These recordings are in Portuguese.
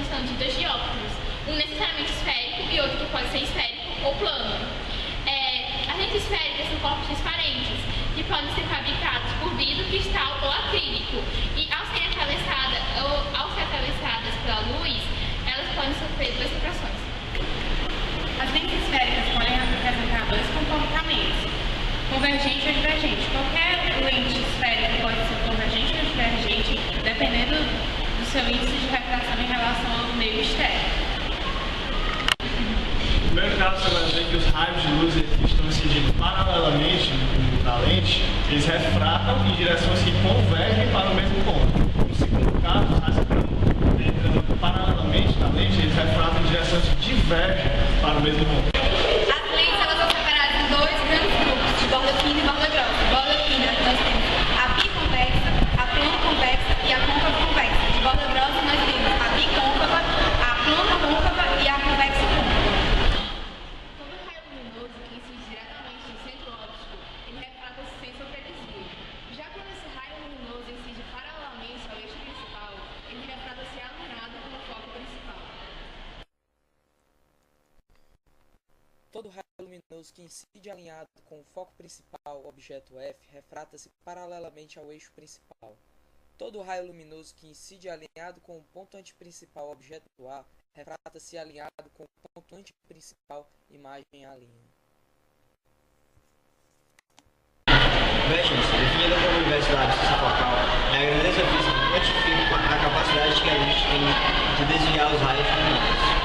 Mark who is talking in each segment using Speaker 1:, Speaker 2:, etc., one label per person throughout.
Speaker 1: são ditas dióptros, um necessariamente esférico e outro que pode ser esférico ou plano. As lentes esféricas são corpos transparentes, que podem ser fabricados por vidro, cristal ou acrílico, e ao serem atravessadas pela luz, elas podem sofrer duas refrações.
Speaker 2: As lentes esféricas podem representar dois comportamentos, convergente ou divergente. Qualquer lente esférica pode ser convergente ou divergente, dependendo do seu índice de refração em relação ao meio externo.
Speaker 3: No primeiro caso, você vai ver que os raios de luz que estão incidindo paralelamente na lente, eles refratam em direções que convergem para o mesmo ponto. No segundo caso, os raios entrando paralelamente na lente, eles refratam em direções que divergem para o mesmo ponto.
Speaker 4: As lentes elas são separadas em dois grandes grupos, de borda fina e borda grossa. Borda fina, nós temos a biconvexa, a plano-convexa e a côncavo-convexa. De borda grossa, nós temos a bicôncava, a plano-côncava e a convexa-côncava.
Speaker 1: Todo raio luminoso que incide diretamente no centro óptico, ele refrata sem sofrer desvio. Já quando esse raio luminoso incide paralelamente ao eixo principal, ele refrata-se alinhado com o foco principal.
Speaker 5: Todo raio luminoso que incide alinhado com o foco principal, objeto F, refrata-se paralelamente ao eixo principal. Todo raio luminoso que incide alinhado com o ponto antiprincipal, objeto A, refrata-se alinhado com o ponto antiprincipal, imagem A'.
Speaker 6: Convergência, definida como universidade de distância focal, é a grandeza física que quantifica a capacidade que a gente tem de desviar os raios luminosos.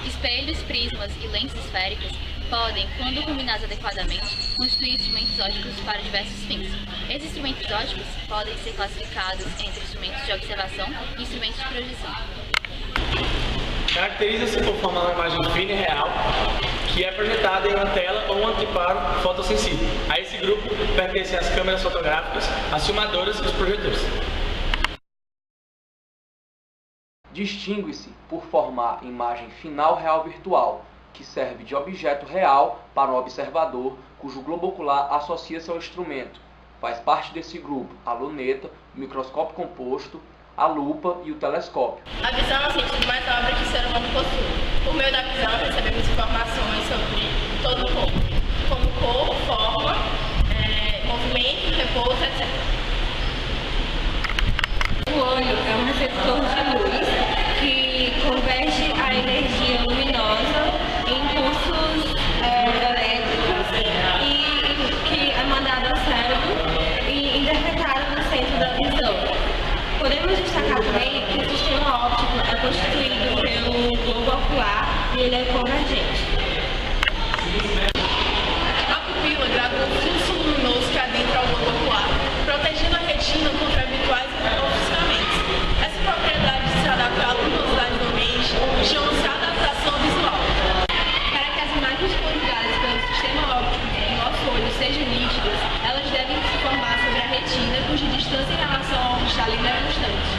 Speaker 7: Espelhos, prismas e lentes esféricas podem, quando combinados adequadamente, constituir instrumentos ópticos para diversos fins. Esses instrumentos ópticos podem ser classificados entre instrumentos de observação e instrumentos de projeção.
Speaker 8: Caracteriza-se por formar uma imagem fina e real, que é projetada em uma tela ou um anteparo fotossensível. A esse grupo pertencem as câmeras fotográficas, as filmadoras e os projetores.
Speaker 9: Distingue-se por formar imagem final real virtual, que serve de objeto real para o observador, cujo globo ocular associa-se ao instrumento. Faz parte desse grupo a luneta, o microscópio composto, a lupa e o telescópio.
Speaker 2: A visão é o sentido mais nobre que o ser humano possui. Por meio da visão, recebemos informações sobre todo o corpo, como cor, forma, movimento, repouso, etc.
Speaker 4: O olho é um receptor de luz que converte a energia luminosa em impulsos elétricos e que é mandado ao cérebro e interpretado no centro da visão. Podemos destacar também que o sistema óptico é constituído pelo globo ocular e ele é convergente.
Speaker 2: A pupila gravou o fluxo luminoso que adentra ao globo ocular, protegendo a retina contra eventuais ofuscamentos. Essa propriedade de se adaptar à luminosidade do ambiente chama-se adaptação visual.
Speaker 4: Para que as imagens conjugadas pelo sistema óptico do nosso olho sejam nítidas, elas devem se formar sobre a retina, cuja distância em relação ao cristalino é constante.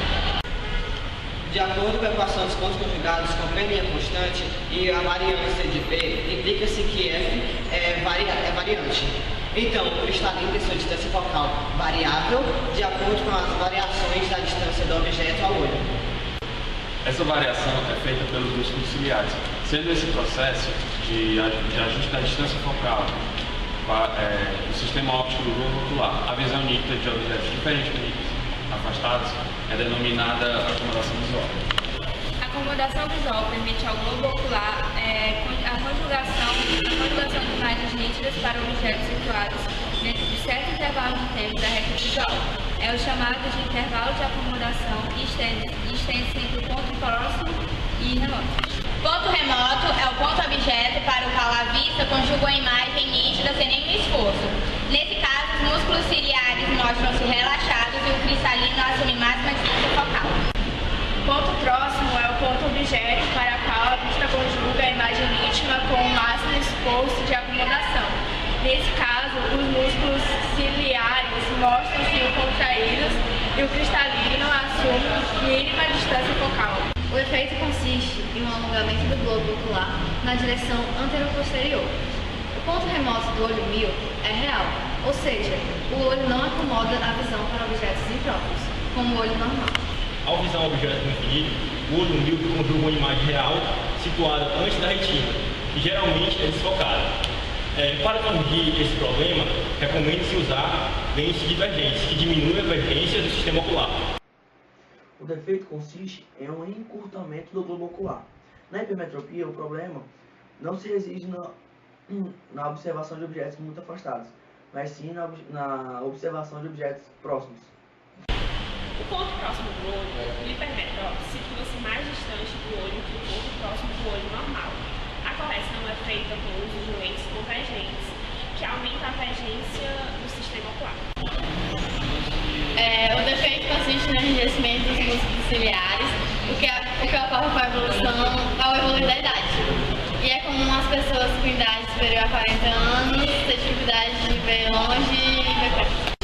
Speaker 6: De acordo com a equação dos pontos conjugados com P' constante e a variância de P, implica-se que F é variante. Então, o cristalino tem sua distância focal variável de acordo com as variações da distância do objeto ao olho.
Speaker 3: Essa variação é feita pelos músculos ciliares, sendo esse processo de ajuste da distância focal do sistema óptico do globo ocular. A visão nítida de objetos diferentemente afastados é denominada acomodação visual.
Speaker 4: A acomodação visual permite ao globo ocular a conjugação de imagens nítidas para objetos situados dentro de certo intervalo de tempo da reta visual. É o chamado de intervalo de acomodação e estende-se entre o ponto próximo e remoto.
Speaker 1: Ponto remoto é o ponto objeto para o qual a vista conjuga a imagem nítida sem nenhum esforço. Nesse caso, os músculos ciliares mostram-se relaxados e o cristalino assume máxima distância focal.
Speaker 2: Ponto próximo é o ponto objeto para o qual a vista conjuga a imagem nítida com o máximo esforço de acomodação. Nesse caso, os músculos ciliares mostram-se contraídos e o cristalino assume mínima distância focal.
Speaker 4: O efeito consiste em um alongamento do globo ocular na direção anteroposterior. O ponto remoto do olho míope é real, ou seja, o olho não acomoda a visão para objetos impróprios.
Speaker 1: como o olho normal.
Speaker 3: Ao visar um objeto no infinito, o olho míope conjuga uma imagem real situada antes da retina, que geralmente é desfocada. Para corrigir esse problema, recomenda-se usar lentes divergentes, que diminuem a divergência do sistema ocular.
Speaker 10: O defeito consiste em um encurtamento do globo ocular. Na hipermetropia, o problema não se reside na observação de objetos muito afastados, mas sim na observação de objetos próximos.
Speaker 11: O ponto próximo do olho, o hipermetrópio, situa-se mais distante do olho que o ponto próximo do olho normal. A correção é feita com o uso de lentes convergentes, que aumenta a divergência do sistema ocular.
Speaker 1: O defeito consiste no enrijecimento dos músculos ciliares, o que ocorre com a evolução ao evoluir da idade. E é comum as pessoas com idade superior a 40 anos ter dificuldade de ver longe e ver perto.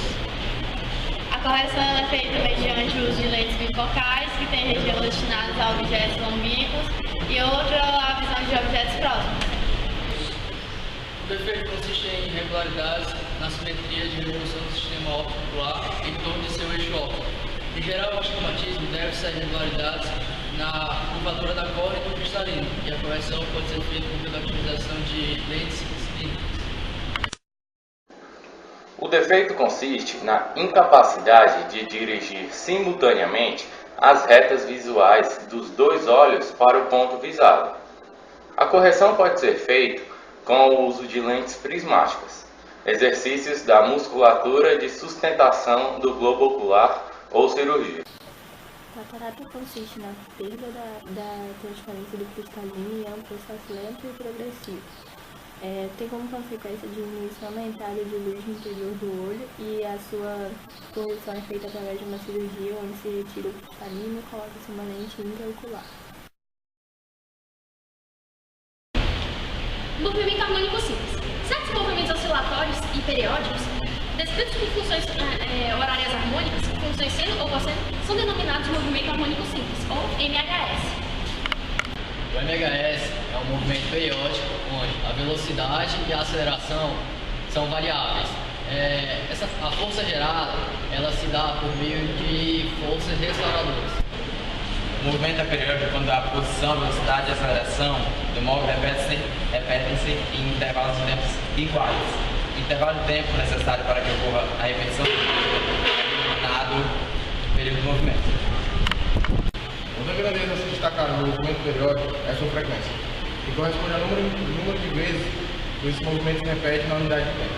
Speaker 1: A correção é feita mediante o uso de lentes bifocais, que tem região destinadas a objetos longínquos e outra à visão de objetos próximos.
Speaker 12: O defeito consiste em irregularidades na simetria de revolução do sistema óptico ocular em torno de seu eixo óptico. Em geral, o astigmatismo deve-se a irregularidades na curvatura da córnea do cristalino, e a correção pode ser feita pela utilização de lentes cilíndricas.
Speaker 13: O defeito consiste na incapacidade de dirigir simultaneamente as retas visuais dos dois olhos para o ponto visado. A correção pode ser feita com o uso de lentes prismáticas, exercícios da musculatura de sustentação do globo ocular ou cirurgia.
Speaker 4: A catarata consiste na perda da transparência do cristalino e é um processo lento e progressivo. Tem como consequência a diminuição aumentada de luz no interior do olho e a sua correção é feita através de uma cirurgia onde se retira o cristalino e coloca-se uma lente intraocular.
Speaker 14: Movimento harmônico simples. Certos movimentos oscilatórios e periódicos, descritos por funções horárias harmônicas, funções seno ou cosseno, são denominados movimento harmônico simples, ou MHS.
Speaker 12: O MHS é um movimento periódico onde a velocidade e a aceleração são variáveis. A força gerada ela se dá por meio de forças restauradoras.
Speaker 15: O movimento é periódico quando a posição, velocidade e aceleração do móvel repetem-se em intervalos de tempo iguais. O intervalo de tempo necessário para que ocorra a repetição é denominado período de movimento.
Speaker 16: Outra grandeza a se destacar no movimento periódico é a sua frequência, que corresponde ao número de vezes que esse movimento se repete na unidade de tempo.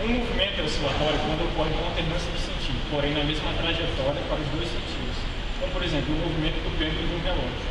Speaker 3: Um movimento é oscilatório quando ocorre com alternância de sentido, porém na mesma trajetória para os dois sentidos, como por exemplo o movimento do pêndulo de um relógio.